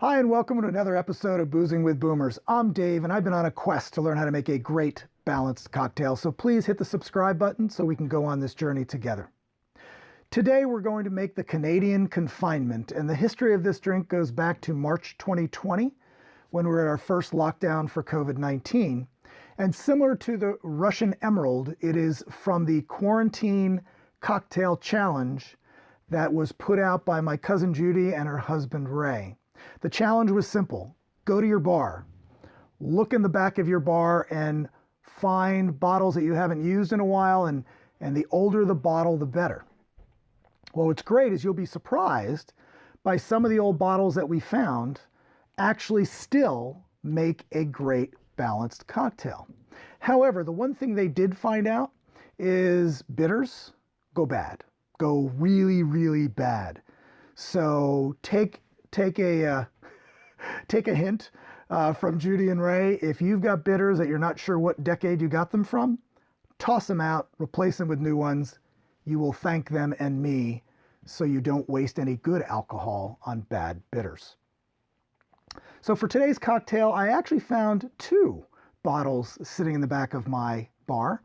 Hi, and welcome to another episode of Boozing with Boomers. I'm Dave, and I've been on a quest to learn how to make a great balanced cocktail. So please hit the subscribe button so we can go on this journey together. Today, we're going to make the Canadian Confinement, and the history of this drink goes back to March 2020, when we were at our first lockdown for COVID-19. And similar to the Russian Emerald, it is from the Quarantine Cocktail Challenge that was put out by my cousin Judy and her husband Ray. The challenge was simple. Go to your bar, look in the back of your bar and find bottles that you haven't used in a while, and the older the bottle, the better. Well, what's great is you'll be surprised by some of the old bottles that we found actually still make a great balanced cocktail. However, the one thing they did find out is bitters go bad, go really, really bad. So take a hint from Judy and Ray. If you've got bitters that you're not sure what decade you got them from, toss them out, replace them with new ones. You will thank them and me, so you don't waste any good alcohol on bad bitters. So for today's cocktail, I actually found two bottles sitting in the back of my bar.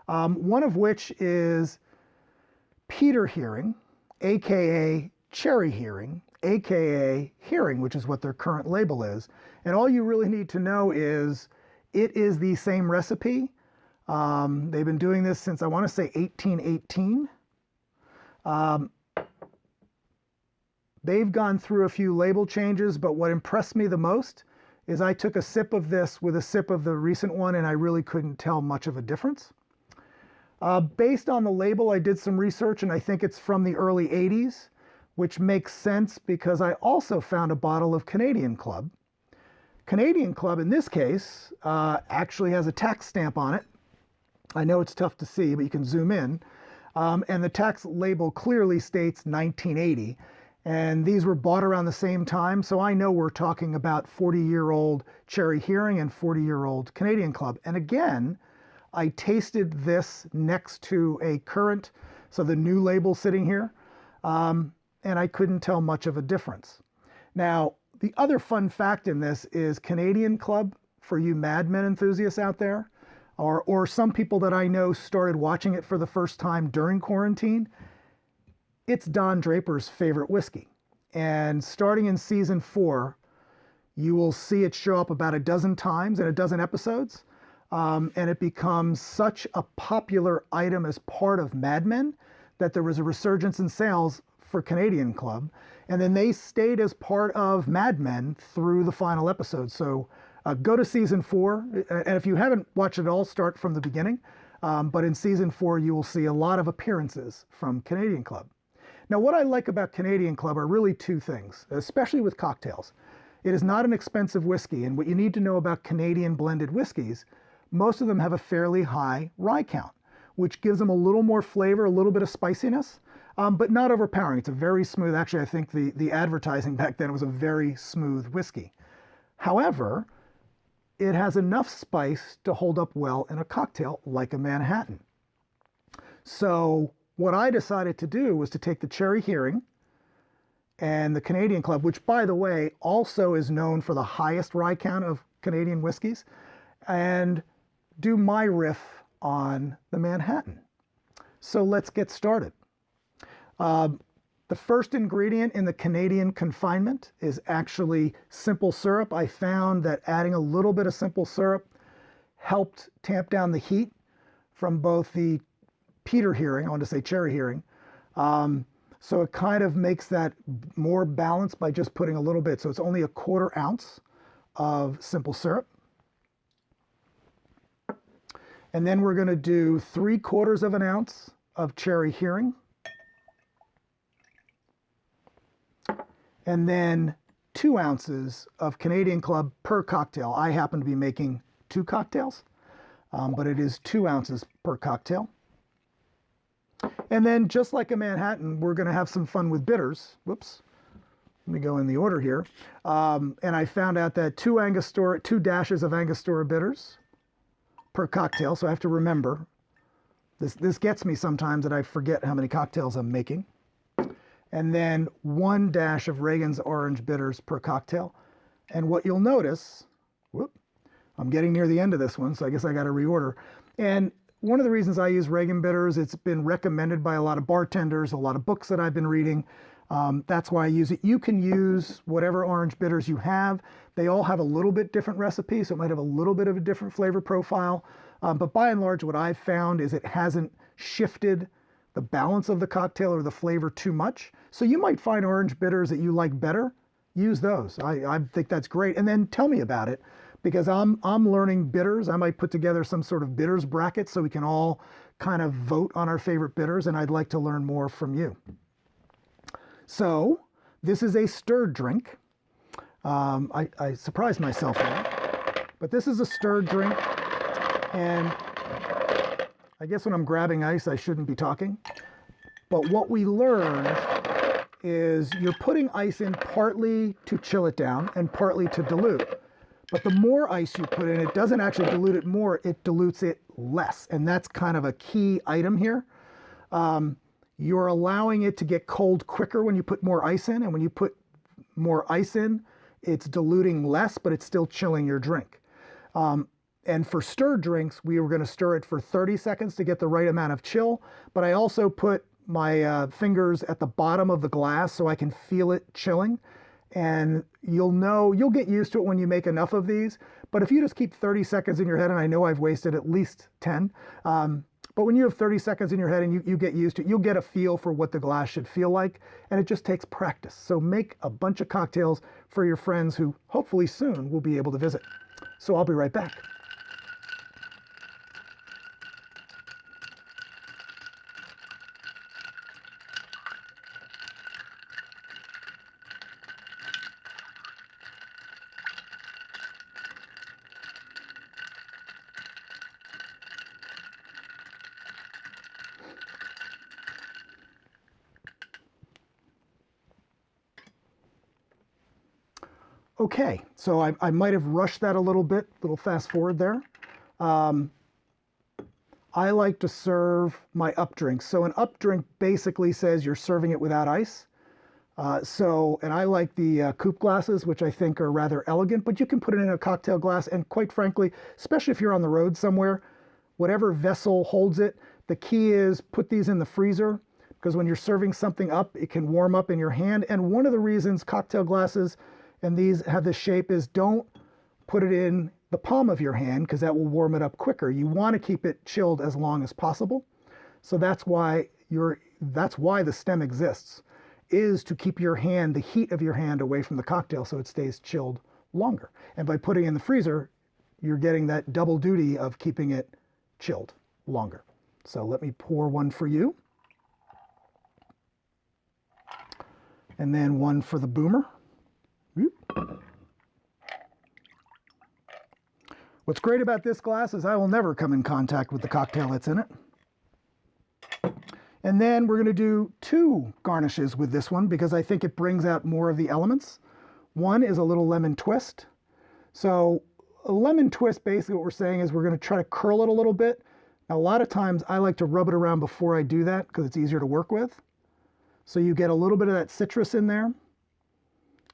One of which is Peter Heering, aka Cherry Heering, aka Heering, which is what their current label is. And all you really need to know is it is the same recipe. They've been doing this since, I want to say, 1818. They've gone through a few label changes, but what impressed me the most is I took a sip of this with a sip of the recent one, and I really couldn't tell much of a difference. Based on the label, I did some research, and I think it's from the early 80s, which makes sense because I also found a bottle of Canadian Club. Canadian Club, in this case, actually has a tax stamp on it. I know it's tough to see, but you can zoom in. And the tax label clearly states 1980. And these were bought around the same time, so I know we're talking about 40-year-old Cherry Heering and 40-year-old Canadian Club. And again, I tasted this next to a current, so the new label sitting here, and I couldn't tell much of a difference. Now, the other fun fact in this is Canadian Club, for you Mad Men enthusiasts out there, or some people that I know started watching it for the first time during quarantine, it's Don Draper's favorite whiskey. And starting in season 4, you will see it show up about a dozen times in a dozen episodes. And it becomes such a popular item as part of Mad Men that there was a resurgence in sales for Canadian Club. And then they stayed as part of Mad Men through the final episode. So go to season 4. And if you haven't watched it all, start from the beginning. But in season 4, you will see a lot of appearances from Canadian Club. Now, what I like about Canadian Club are really two things, especially with cocktails. It is not an expensive whiskey, and what you need to know about Canadian blended whiskeys, most of them have a fairly high rye count, which gives them a little more flavor, a little bit of spiciness, but not overpowering. It's a very smooth, actually, I think the advertising back then was a very smooth whiskey. However, it has enough spice to hold up well in a cocktail like a Manhattan. So what I decided to do was to take the Cherry Heering and the Canadian Club, which, by the way, also is known for the highest rye count of Canadian whiskeys, and do my riff on the Manhattan. So let's get started. The first ingredient in the Canadian Confinement is actually simple syrup. I found that adding a little bit of simple syrup helped tamp down the heat from both the Peter Heering, I want to say Cherry Heering. So it kind of makes that more balanced by just putting a little bit. So it's only a 1/4 ounce of simple syrup. And then we're going to do 3/4 of an ounce of Cherry Heering. And then 2 ounces of Canadian Club per cocktail. I happen to be making 2 cocktails, but it is 2 ounces per cocktail. And then, just like a Manhattan, we're going to have some fun with bitters. Whoops. Let me go in the order here. And I found out that 2 dashes of Angostura bitters per cocktail. So I have to remember. This gets me sometimes that I forget how many cocktails I'm making. and then 1 dash of Regan's orange bitters per cocktail. And what you'll notice, whoop, I'm getting near the end of this one, so I guess I got to reorder. And one of the reasons I use Regan bitters, it's been recommended by a lot of bartenders, a lot of books that I've been reading. That's why I use it. You can use whatever orange bitters you have. They all have a little bit different recipe, so it might have a little bit of a different flavor profile. But by and large, what I've found is it hasn't shifted the balance of the cocktail or the flavor too much. So you might find orange bitters that you like better. Use those. I think that's great. And then tell me about it, because I'm learning bitters. I might put together some sort of bitters bracket so we can all kind of vote on our favorite bitters, and I'd like to learn more from you. So this is a stirred drink. I surprised myself there, but this is a stirred drink, and I guess when I'm grabbing ice, I shouldn't be talking. But what we learned is you're putting ice in partly to chill it down and partly to dilute. But the more ice you put in, it doesn't actually dilute it more, it dilutes it less. And that's kind of a key item here. You're allowing it to get cold quicker when you put more ice in. And when you put more ice in, it's diluting less, but it's still chilling your drink. And for stirred drinks, we were going to stir it for 30 seconds to get the right amount of chill. But I also put my fingers at the bottom of the glass so I can feel it chilling. And you'll get used to it when you make enough of these. But if you just keep 30 seconds in your head, and I know I've wasted at least 10, but when you have 30 seconds in your head and you get used to it, you'll get a feel for what the glass should feel like. And it just takes practice. So make a bunch of cocktails for your friends who hopefully soon will be able to visit. So I'll be right back. Okay, so I might have rushed that a little fast forward there. I like to serve my up drinks. So an up drink basically says you're serving it without ice. And I like the coupe glasses, which I think are rather elegant, but you can put it in a cocktail glass. And quite frankly, especially if you're on the road somewhere, whatever vessel holds it, the key is put these in the freezer, because when you're serving something up, it can warm up in your hand. And one of the reasons cocktail glasses and these have this shape is don't put it in the palm of your hand, because that will warm it up quicker. You want to keep it chilled as long as possible. So that's why the stem exists, is to keep your hand, the heat of your hand, away from the cocktail so it stays chilled longer. And by putting it in the freezer, you're getting that double duty of keeping it chilled longer. So let me pour one for you. And then one for the boomer. What's great about this glass is I will never come in contact with the cocktail that's in it. And then we're going to do 2 garnishes with this one, because I think it brings out more of the elements. One is a little lemon twist. So a lemon twist, basically what we're saying is we're going to try to curl it a little bit. Now, a lot of times I like to rub it around before I do that, because it's easier to work with. So you get a little bit of that citrus in there,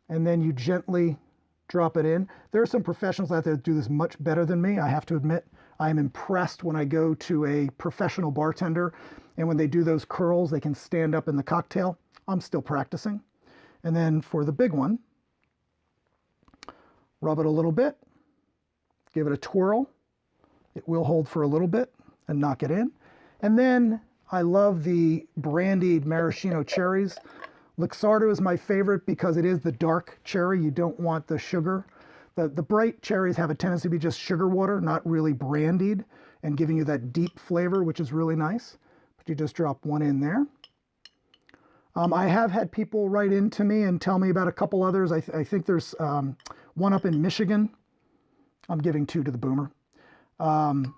and then you gently drop it in. There are some professionals out there that do this much better than me. I have to admit, I am impressed when I go to a professional bartender, and when they do those curls, they can stand up in the cocktail. I'm still practicing. And then for the big one, rub it a little bit, give it a twirl. It will hold for a little bit, and knock it in. And then I love the brandied maraschino cherries. Luxardo is my favorite because it is the dark cherry. You don't want the sugar. The bright cherries have a tendency to be just sugar water, not really brandied, and giving you that deep flavor, which is really nice. But you just drop one in there. I have had people write in to me and tell me about a couple others. I think there's one up in Michigan. I'm giving 2 to the boomer. And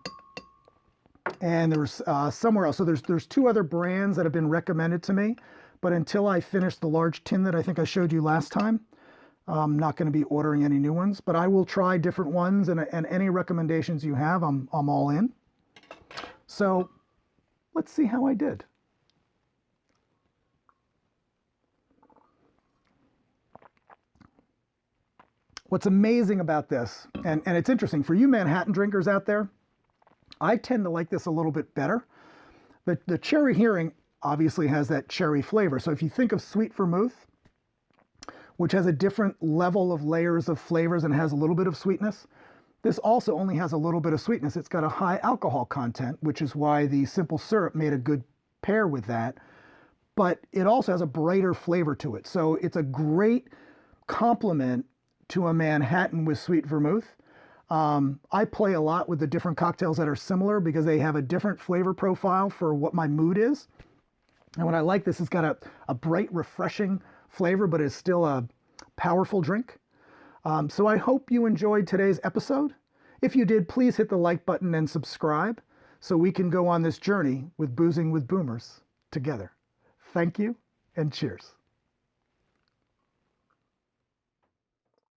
there's somewhere else. So there's 2 other brands that have been recommended to me. But until I finish the large tin that I think I showed you last time, I'm not going to be ordering any new ones. But I will try different ones, and any recommendations you have, I'm all in. So let's see how I did. What's amazing about this, and it's interesting, for you Manhattan drinkers out there, I tend to like this a little bit better. The Cherry Heering obviously has that cherry flavor. So if you think of sweet vermouth, which has a different level of layers of flavors and has a little bit of sweetness, this also only has a little bit of sweetness. It's got a high alcohol content, which is why the simple syrup made a good pair with that. But it also has a brighter flavor to it. So it's a great complement to a Manhattan with sweet vermouth. I play a lot with the different cocktails that are similar because they have a different flavor profile for what my mood is. And what I like, this has got a bright, refreshing flavor, but it's still a powerful drink. So I hope you enjoyed today's episode. If you did, please hit the like button and subscribe so we can go on this journey with Boozing with Boomers together. Thank you and cheers.